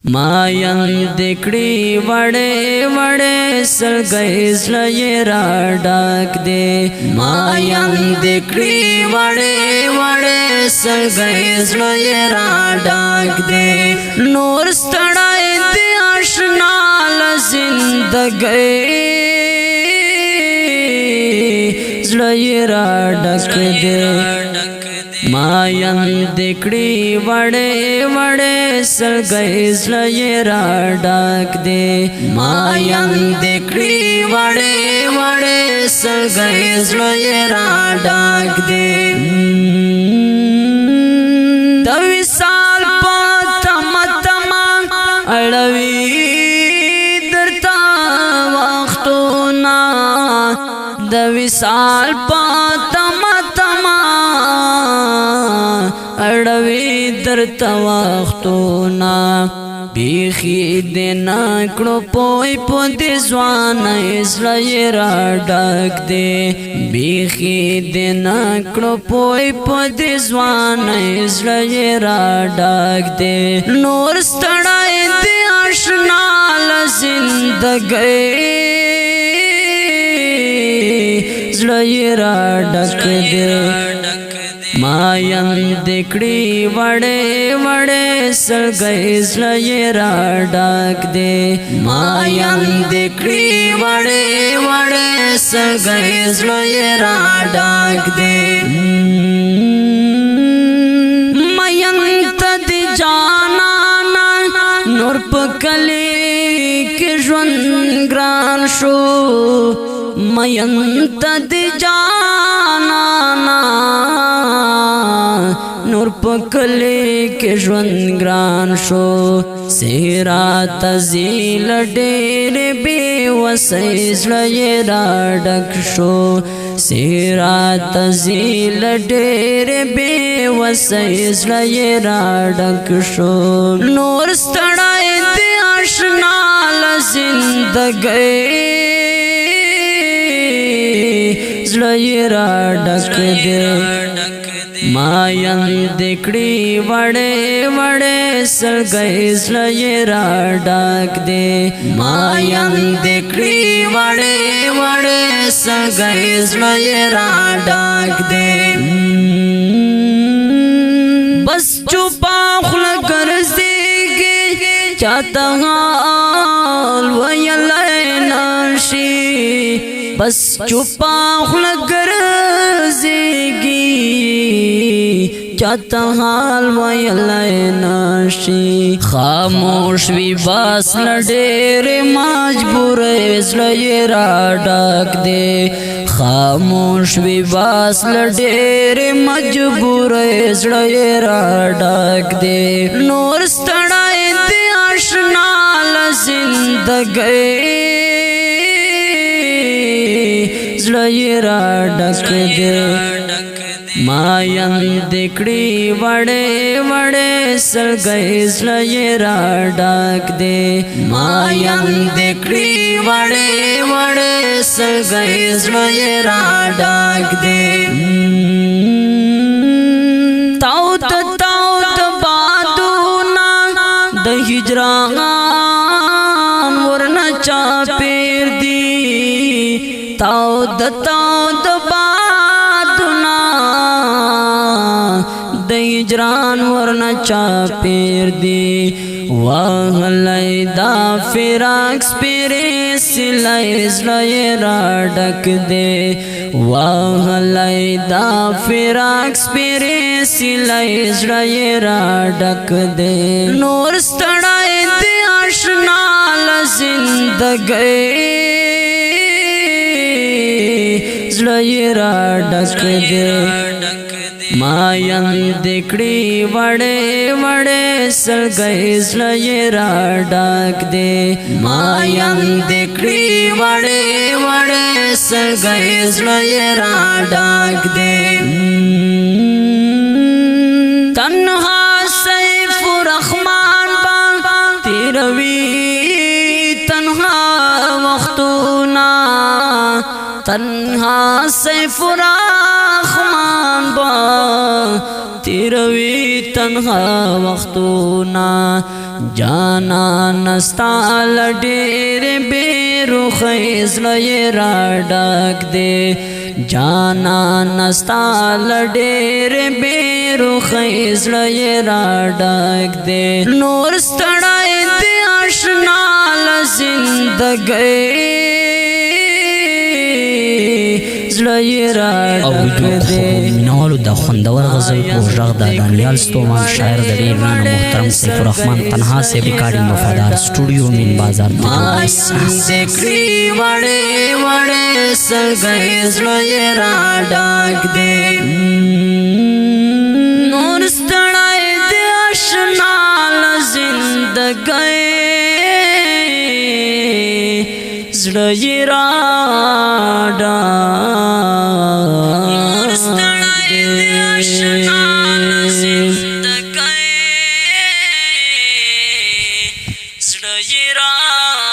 मायन दिकड़ी वड़े वड़े सलगई स्लये डाक दे। मायन दिकड़ी वड़े वड़े सलगई स्लये डाक दे। नूर स्तड़ाए दे आशनाल जिंदगी स्लये डाक दे। मायन दिकड़ी वड़े वड़े सलगई स्लये डाक दे। मायन दिकड़ी वड़े वड़े सलगई स्लये डाक दे। दविसाल तम तमा अड़वी दरता वक्तोना। दविसाल तम तमा अड़वी दरता वक्तोना। बीखी देना कड़ो पोई पोदे जवान इसलिए डाक दे। बीखी देना कड़ो पोई पोदे जवान इसलिए डाक दे। नूर स्तड़ाए दे आशनाल जिंदगी इसलिए डाक दे। मायन दिकड़ी वड़े वड़े सलगई स्लये डाक दे। मायन दिकड़ी वड़े वड़े सलगई स्लये डाक दे। मयन तद जाना नूर पकले के जवन ग्रान शो। मयन तद जाना नूर पकले के जवन ग्रान शो। सेहरा तजील डेर बेवसई स्लये डाक शो। सेहरा तजील डेर बेवसई स्लये डाक शो। नूर स्तड़ाए दे आशनाल जिंदगी स्लये डाक दे। मायन दिकड़ी वड़े वड़े सलगई स्लये डाक दे। मायन दिकड़ी वड़े वड़े सलगई स्लये डाक दे। बस चुपा खुल कर देगे चाहता हाल वयलनाशी। बस चुपा खुल कर देगी चाहता हाल वयलनाशी। खामोश भी बास लडेर मजबूर इसलिए डाक दे। खामोश भी बास लडेर मजबूर इसलिए डाक दे। नूर स्तड़ाए दे आशनाल जिंदगी इसलिए डाक दे। मायन दिकड़ी वड़े वड़े सलगई स्लये डाक दे। मायन दिकड़ी वड़े वड़े सलगई स्लये डाक दे। ताउत ताउत बादूना द हिजरान वरना चापेर दी। ताउत ताउत हिजरान वरना चापेर दे। वाहलैदा फिराक स्पिरे सिलाई स्लये डाक दे। वाहलैदा फिराक स्पिरे सिलाई स्लये डाक दे। नूर स्तड़ाए दे आशनाल जिंदगी स्लये डाक दे। मायन दिकड़ी वड़े वड़े सलगई स्लये डाक दे। मायन दिकड़ी वड़े वड़े सलगई स्लये डाक दे। तन्हा सैफुर रहमान बा तेरवी तन्हा वक्तोना। तन्हा सैफुर रहमान बा तेरवी तन्हा वक्तोना جانا نستا لډېر بیروخی زړه یې راډک دی جانا نستا لډېر بیروخی زړه یې راډک دی نور ستړی دی آشنا له زندګۍ زړه یې راډک دی مینوالو د خوندور غزل په غږ د دانیال ستومان شاعر د ډېر ګران محترم سیف الرحمن تنها صاحب ریکارډینګ وفادار سټوډیو مین بازار ذکری وړې وړې سلګۍ زړه یې راډک دی نور ستړی دی آشنا له زندګۍ زړه یې راډک زړه یې راډک